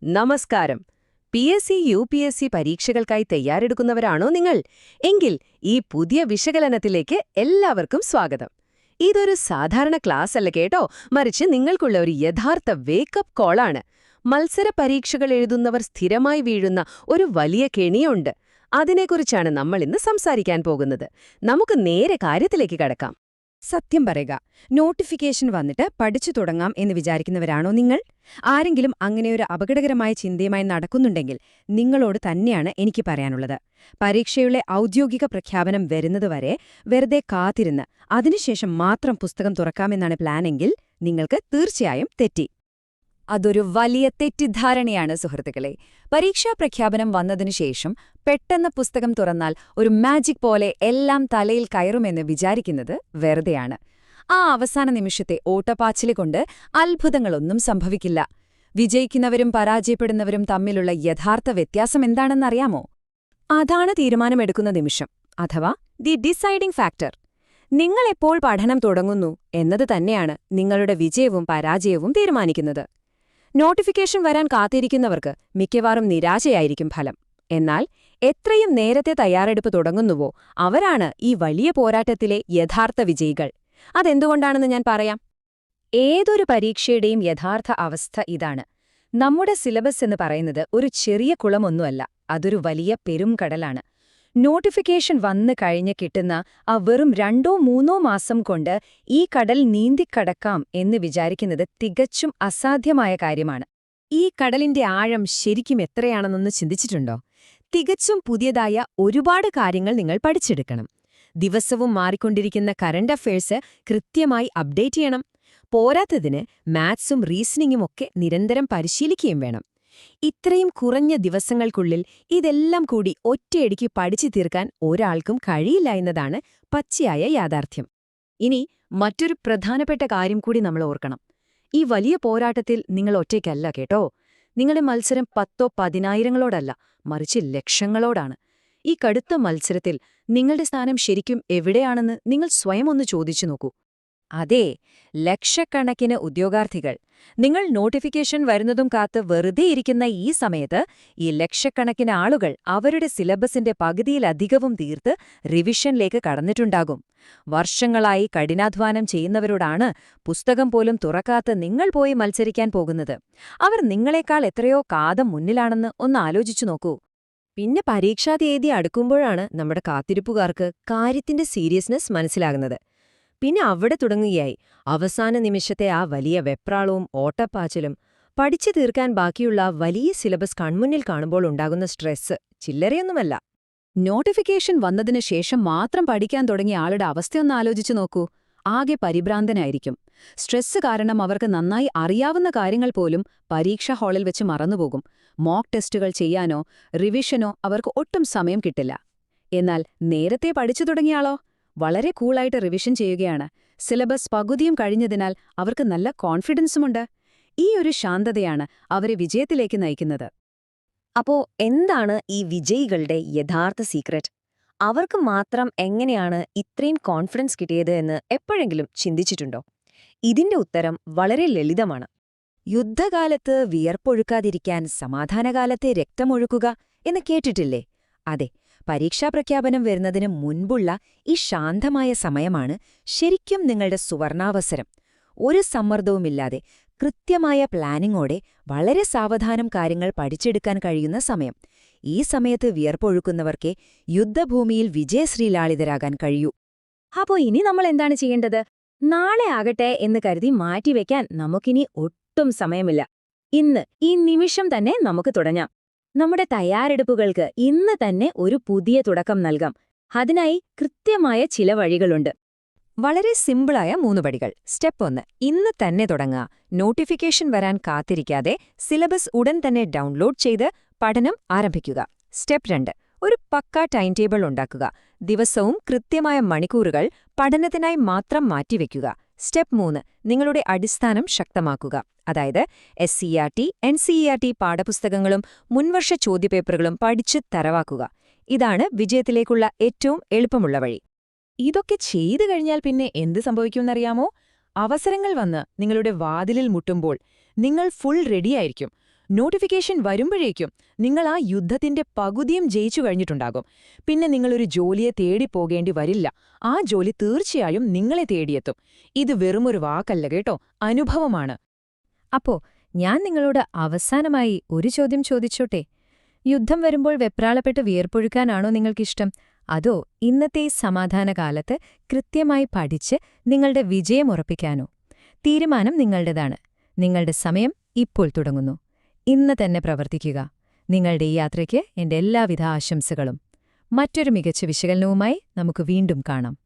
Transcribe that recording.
നമസ്കാരം. PSC, UPSC പരീക്ഷകൾക്കായി തയ്യാറെടുക്കുന്നവരാണോ നിങ്ങൾ? എങ്കിൽ ഈ പുതിയ വിശകലനത്തിലേക്ക് എല്ലാവർക്കും സ്വാഗതം. ഇതൊരു സാധാരണ ക്ലാസ് അല്ല കേട്ടോ, മറിച്ച് നിങ്ങൾക്കുള്ള ഒരു യഥാർത്ഥ വേക്കപ്പ് കോളാണ്. മത്സര പരീക്ഷകൾ എഴുതുന്നവർ സ്ഥിരമായി വീഴുന്ന ഒരു വലിയ കെണിയുണ്ട്. അതിനെക്കുറിച്ചാണ് നമ്മൾ ഇന്ന് സംസാരിക്കാൻ പോകുന്നത്. നമുക്ക് നേരെ കാര്യത്തിലേക്ക് കടക്കാം. സത്യം പറയുക, നോട്ടിഫിക്കേഷൻ വന്നിട്ട് പഠിച്ചു തുടങ്ങാം എന്ന് വിചാരിക്കുന്നവരാണോ നിങ്ങൾ? ആരെങ്കിലും അങ്ങനെയൊരു അപകടകരമായ ചിന്തയുമായി നടക്കുന്നുണ്ടെങ്കിൽ നിങ്ങളോട് തന്നെയാണ് എനിക്ക് പറയാനുള്ളത്. പരീക്ഷയുടെ ഔദ്യോഗിക പ്രഖ്യാപനം വരുന്നതുവരെ വെറുതെ കാത്തിരുന്ന് അതിനുശേഷം മാത്രം പുസ്തകം തുറക്കാമെന്നാണ് പ്ലാനെങ്കിൽ നിങ്ങൾക്ക് തീർച്ചയായും തെറ്റി. അതൊരു വലിയ തെറ്റിദ്ധാരണയാണ് സുഹൃത്തുക്കളെ. പരീക്ഷാ പ്രഖ്യാപനം വന്നതിനുശേഷം പെട്ടെന്ന് പുസ്തകം തുറന്നാൽ ഒരു മാജിക് പോലെ എല്ലാം തലയിൽ കയറുമെന്ന് വിചാരിക്കുന്നത് വെറുതെയാണ്. ആ അവസാന നിമിഷത്തെ ഓട്ടപ്പാച്ചിലുകൊണ്ട് അത്ഭുതങ്ങളൊന്നും സംഭവിക്കില്ല. വിജയിക്കുന്നവരും പരാജയപ്പെടുന്നവരും തമ്മിലുള്ള യഥാർത്ഥ വ്യത്യാസം എന്താണെന്നറിയാമോ? അതാണ് തീരുമാനമെടുക്കുന്ന നിമിഷം, അഥവാ ദി ഡിസൈഡിംഗ് ഫാക്ടർ. നിങ്ങളെപ്പോൾ പഠനം തുടങ്ങുന്നു എന്നത് തന്നെയാണ് നിങ്ങളുടെ വിജയവും പരാജയവും തീരുമാനിക്കുന്നത്. നോട്ടിഫിക്കേഷൻ വരാൻ കാത്തിരിക്കുന്നവർക്ക് മിക്കവാറും നിരാശയായിരിക്കും ഫലം. എന്നാൽ എത്രയും നേരത്തെ തയ്യാറെടുപ്പ് തുടങ്ങുന്നുവോ അവരാണ് ഈ വലിയ പോരാട്ടത്തിലെ യഥാർത്ഥ വിജയികൾ. അതെന്തുകൊണ്ടാണെന്ന് ഞാൻ പറയാം. ഏതൊരു പരീക്ഷയുടെയും യഥാർത്ഥ അവസ്ഥ ഇതാണ്. നമ്മുടെ സിലബസ് എന്ന് പറയുന്നത് ഒരു ചെറിയ കുളമൊന്നുമല്ല, അതൊരു വലിയ പെരുംകടലാണ്. നോട്ടിഫിക്കേഷൻ വന്നു കഴിഞ്ഞ് കിട്ടുന്ന ആ വെറും 2-3 മാസം കൊണ്ട് ഈ കടൽ നീന്തിക്കടക്കാം എന്ന് വിചാരിക്കുന്നത് തികച്ചും അസാധ്യമായ കാര്യമാണ്. ഈ കടലിന്റെ ആഴം ശരിക്കും എത്രയാണെന്നൊന്ന് ചിന്തിച്ചിട്ടുണ്ടോ? തികച്ചും പുതിയതായ ഒരുപാട് കാര്യങ്ങൾ നിങ്ങൾ പഠിച്ചെടുക്കണം. ദിവസവും മാറിക്കൊണ്ടിരിക്കുന്ന കറന്റ് അഫയേഴ്സ് കൃത്യമായി അപ്ഡേറ്റ് ചെയ്യണം. പോരാത്തതിന് മാത്സും റീസണിങ്ങും ഒക്കെ നിരന്തരം പരിശീലിക്കുകയും വേണം. ഇത്രയും കുറഞ്ഞ ദിവസങ്ങൾക്കുള്ളിൽ ഇതെല്ലാം കൂടി ഒറ്റയടിക്ക് പഠിച്ചു തീർക്കാൻ ഒരാൾക്കും കഴിയില്ല എന്നതാണ് പച്ചയായ യാഥാർത്ഥ്യം. ഇനി മറ്റൊരു പ്രധാനപ്പെട്ട കാര്യം കൂടി നമ്മൾ ഓർക്കണം. ഈ വലിയ പോരാട്ടത്തിൽ നിങ്ങൾ ഒറ്റയ്ക്കല്ല കേട്ടോ. നിങ്ങളുടെ മത്സരം 10,000-10,000ങ്ങളോടല്ല, മറിച്ച് ലക്ഷങ്ങളോടാണ്. ഈ കടുത്ത മത്സരത്തിൽ നിങ്ങളുടെ സ്ഥാനം ശരിക്കും എവിടെയാണെന്ന് നിങ്ങൾ സ്വയം ഒന്ന് ചോദിച്ചു നോക്കൂ. അതെ, ലക്ഷക്കണക്കിന് ഉദ്യോഗാർത്ഥികൾ. നിങ്ങൾ നോട്ടിഫിക്കേഷൻ വരുന്നതും കാത്ത് വെറുതെ ഇരിക്കുന്ന ഈ സമയത്ത് ഈ ലക്ഷക്കണക്കിന് ആളുകൾ അവരുടെ സിലബസിന്റെ പകുതിയിലധികവും തീർത്ത് റിവിഷനിലേക്ക് കടന്നിട്ടുണ്ടാകും. വർഷങ്ങളായി കഠിനാധ്വാനം ചെയ്യുന്നവരോടാണ് പുസ്തകം പോലും തുറക്കാത്ത നിങ്ങൾ പോയി മത്സരിക്കാൻ പോകുന്നത്. അവർ നിങ്ങളെക്കാൾ എത്രയോ കാതം മുന്നിലാണെന്ന് ഒന്ന് ആലോചിച്ചു നോക്കൂ. പിന്നെ പരീക്ഷാ തീയതി അടുക്കുമ്പോഴാണ് നമ്മുടെ കാത്തിരിപ്പുകാർക്ക് കാര്യത്തിന്റെ സീരിയസ്നെസ് മനസ്സിലാകുന്നത്. പിന്നെ അവിടെ തുടങ്ങുകയായി അവസാന നിമിഷത്തെ ആ വലിയ വെപ്രാളവും ഓട്ടപ്പാച്ചിലും. പഠിച്ചു തീർക്കാൻ ബാക്കിയുള്ള വലിയ സിലബസ് കൺമുന്നിൽ കാണുമ്പോൾ ഉണ്ടാകുന്ന സ്ട്രെസ് ചില്ലറയൊന്നുമല്ല. നോട്ടിഫിക്കേഷൻ വന്നതിനു ശേഷം മാത്രം പഠിക്കാൻ തുടങ്ങിയ ആളുടെ അവസ്ഥയൊന്ന് ആലോചിച്ചു നോക്കൂ. ആകെ പരിഭ്രാന്തനായിരിക്കും. സ്ട്രെസ് കാരണം അവർക്ക് നന്നായി അറിയാവുന്ന കാര്യങ്ങൾ പോലും പരീക്ഷാ ഹാളിൽ വെച്ച് മറന്നുപോകും. മോക്ക് ടെസ്റ്റുകൾ ചെയ്യാനോ റിവിഷനോ അവർക്ക് ഒട്ടും സമയം കിട്ടില്ല. എന്നാൽ നേരത്തെ പഠിച്ചു തുടങ്ങിയാളോ വളരെ കൂളായിട്ട് റിവിഷൻ ചെയ്യുകയാണ്. സിലബസ് പകുതിയും കഴിഞ്ഞതിനാൽ അവർക്ക് നല്ല കോൺഫിഡൻസുമുണ്ട്. ഈ ഒരു ശാന്തതയാണ് അവരെ വിജയത്തിലേക്ക് നയിക്കുന്നത്. അപ്പോ എന്താണ് ഈ വിജയികളുടെ യഥാർത്ഥ സീക്രട്ട്? അവർക്ക് മാത്രം എങ്ങനെയാണ് ഇത്രയും കോൺഫിഡൻസ് കിട്ടിയത് എന്ന് എപ്പോഴെങ്കിലും ചിന്തിച്ചിട്ടുണ്ടോ? ഇതിന്റെ ഉത്തരം വളരെ ലളിതമാണ്. യുദ്ധകാലത്ത് വിയർപ്പൊഴുക്കാതിരിക്കാൻ സമാധാനകാലത്തെ രക്തമൊഴുക്കുക എന്ന് കേട്ടിട്ടില്ലേ? അതെ, പരീക്ഷാപ്രഖ്യാപനം വരുന്നതിന് മുൻപുള്ള ഈ ശാന്തമായ സമയമാണ് ശരിക്കും നിങ്ങളുടെ സുവർണാവസരം. ഒരു സമ്മർദ്ദവുമില്ലാതെ കൃത്യമായ പ്ലാനിങ്ങോടെ വളരെ സാവധാനം കാര്യങ്ങൾ പഠിച്ചെടുക്കാൻ കഴിയുന്ന സമയം. ഈ സമയത്ത് വിയർപ്പൊഴുക്കുന്നവർക്കേ യുദ്ധഭൂമിയിൽ വിജയശ്രീലാളിതരാകാൻ കഴിയൂ. അപ്പോ ഇനി നമ്മൾ എന്താണ് ചെയ്യേണ്ടത്? നാളെ ആകട്ടെ എന്ന് കരുതി മാറ്റിവെക്കാൻ നമുക്കിനി ഒട്ടും സമയമില്ല. ഇന്ന് ഈ നിമിഷം തന്നെ നമുക്ക് തുടങ്ങാം. നമ്മുടെ തയ്യാറെടുപ്പുകൾക്ക് ഇന്ന് തന്നെ ഒരു പുതിയ തുടക്കം നൽകാം. അതിനായി കൃത്യമായ ചില വഴികളുണ്ട്. വളരെ സിമ്പിളായ 3 പടികൾ. സ്റ്റെപ്പ് 1, ഇന്ന് തന്നെ തുടങ്ങുക. നോട്ടിഫിക്കേഷൻ വരാൻ കാത്തിരിക്കാതെ സിലബസ് ഉടൻ തന്നെ ഡൗൺലോഡ് ചെയ്ത് പഠനം ആരംഭിക്കുക. സ്റ്റെപ്പ് 2, ഒരു പക്കാ ടൈം ടേബിൾ ഉണ്ടാക്കുക. ദിവസവും കൃത്യമായ മണിക്കൂറുകൾ പഠനത്തിനായി മാത്രം മാറ്റിവെക്കുക. സ്റ്റെപ്പ് 3, നിങ്ങളുടെ അടിസ്ഥാനം ശക്തമാക്കുക. അതായത് SCERT, NCERT പാഠപുസ്തകങ്ങളും മുൻവർഷ ചോദ്യപേപ്പറുകളും പഠിച്ച് തരവാക്കുക. ഇതാണ് വിജയത്തിലേക്കുള്ള ഏറ്റവും എളുപ്പമുള്ള വഴി. ഇതൊക്കെ ചെയ്തു കഴിഞ്ഞാൽ പിന്നെ എന്ത് സംഭവിക്കുമെന്നറിയാമോ? അവസരങ്ങൾ വന്ന് നിങ്ങളുടെ വാതിലിൽ മുട്ടുമ്പോൾ നിങ്ങൾ ഫുൾ റെഡിയായിരിക്കും. നോട്ടിഫിക്കേഷൻ വരുമ്പോഴേക്കും നിങ്ങൾ ആ യുദ്ധത്തിന്റെ പകുതിയും ജയിച്ചു കഴിഞ്ഞിട്ടുണ്ടാകും. പിന്നെ നിങ്ങളൊരു ജോലിയെ തേടി പോകേണ്ടി വരില്ല. ആ ജോലി തീർച്ചയായും നിങ്ങളെ തേടിയെത്തും. ഇത് വെറുമൊരു വാക്കല്ല കേട്ടോ, അനുഭവമാണ്. അപ്പോ ഞാൻ നിങ്ങളോട് അവസാനമായി ഒരു ചോദ്യം ചോദിച്ചോട്ടെ. യുദ്ധം വരുമ്പോൾ വെപ്രാളപ്പെട്ട് വിയർപ്പൊഴുക്കാനാണോ നിങ്ങൾക്കിഷ്ടം, അതോ ഇന്നത്തെ ഈ സമാധാനകാലത്ത് കൃത്യമായി പഠിച്ച് നിങ്ങളുടെ വിജയം ഉറപ്പിക്കാനോ? തീരുമാനം നിങ്ങളുടേതാണ്. നിങ്ങളുടെ സമയം ഇപ്പോൾ തുടങ്ങുന്നു. ഇന്ന് തന്നെ പ്രവർത്തിക്കുക. നിങ്ങളുടെ ഈ യാത്രയ്ക്ക് എന്റെ എല്ലാവിധ ആശംസകളും. മറ്റൊരു മികച്ച വിശകലനവുമായി നമുക്ക് വീണ്ടും കാണാം.